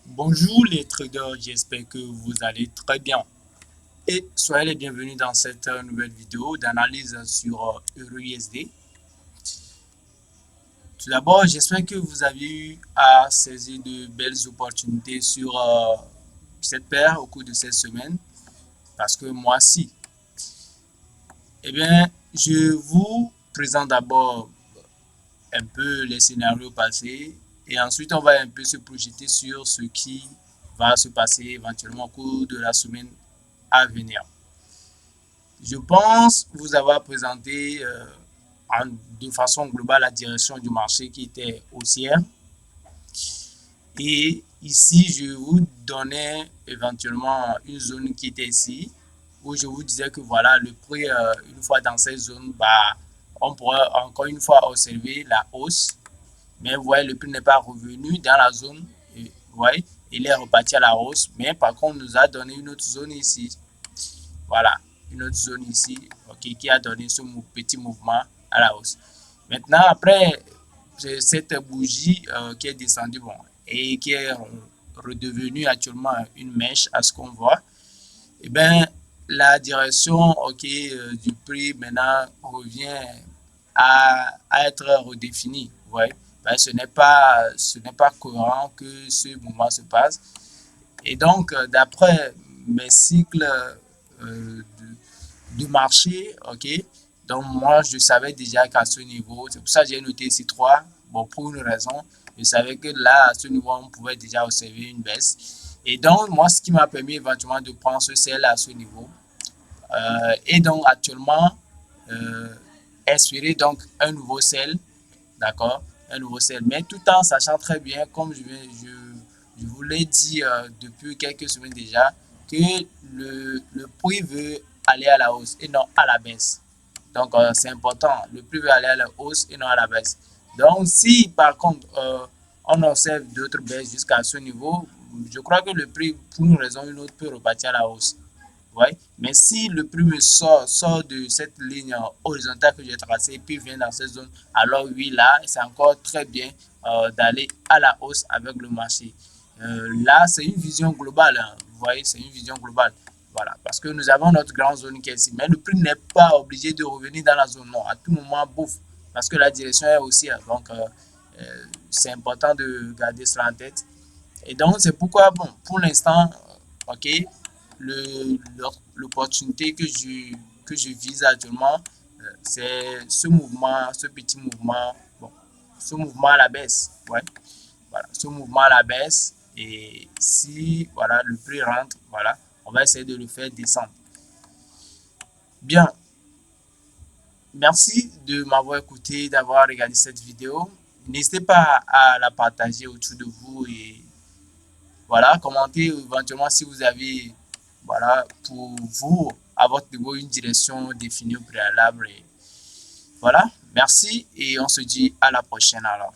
Bonjour les traders, j'espère que vous allez très bien et soyez les bienvenus dans cette nouvelle vidéo d'analyse sur EURUSD. Tout d'abord, j'espère que vous avez eu à saisir de belles opportunités sur cette paire au cours de cette semaine, parce que moi si. Eh bien, je vous présente d'abord un peu les scénarios passés et ensuite on va un peu se projeter sur ce qui va se passer éventuellement au cours de la semaine à venir. Je pense vous avoir présenté de façon globale la direction du marché qui était haussière. Et ici, je vous donnais éventuellement une zone qui était ici, où je vous disais que voilà, le prix, une fois dans cette zone, bah, on pourrait encore une fois observer la hausse. Mais vous voyez, le prix n'est pas revenu dans la zone. Et, vous voyez, il est reparti à la hausse. Mais par contre, on nous a donné une autre zone ici. Voilà, une autre zone ici, ok, qui a donné ce petit mouvement à la hausse. Maintenant, après cette bougie qui est descendue, bon, et qui est redevenue actuellement une mèche à ce qu'on voit, et bien, la direction ok, du prix maintenant revient à être redéfinie. Ouais. Ben, ce n'est pas cohérent que ce mouvement se passe. Et donc, d'après mes cycles de marché, ok, donc moi, je savais déjà qu'à ce niveau, c'est pour ça que j'ai noté ici 3, bon, pour une raison, je savais que là, à ce niveau, on pouvait déjà observer une baisse. Et donc, moi, ce qui m'a permis éventuellement de prendre ce sel à ce niveau. Et donc, actuellement, espérer donc un nouveau sel, d'accord, un nouveau sel, mais tout en sachant très bien, comme je vous l'ai dit depuis quelques semaines déjà, que le prix veut aller à la hausse et non à la baisse. Donc, c'est important. Le prix veut aller à la hausse et non à la baisse. Donc, si par contre, on observe d'autres baisses jusqu'à ce niveau, je crois que le prix, pour une raison ou une autre, peut repartir à la hausse. Ouais. Mais si le prix me sort de cette ligne horizontale que j'ai tracée et puis vient dans cette zone, alors oui, là, c'est encore très bien d'aller à la hausse avec le marché. Là, c'est une vision globale. Hein. Vous voyez, c'est une vision globale. Voilà, parce que nous avons notre grande zone qui est ici. Mais le prix n'est pas obligé de revenir dans la zone. Non, à tout moment, bouffe. Parce que la direction est aussi. Donc, c'est important de garder cela en tête. Et donc, c'est pourquoi, bon, pour l'instant, ok, l'opportunité que je vise actuellement, c'est ce mouvement, ce petit mouvement, bon, ce mouvement à la baisse. Ouais, voilà, ce mouvement à la baisse. Et si voilà, le prix rentre, voilà, on va essayer de le faire descendre. Bien, merci de m'avoir écouté, d'avoir regardé cette vidéo. N'hésitez pas à la partager autour de vous et voilà, commentez éventuellement si vous avez, voilà, pour vous, à votre niveau, une direction définie au préalable. Et voilà, merci et on se dit à la prochaine alors.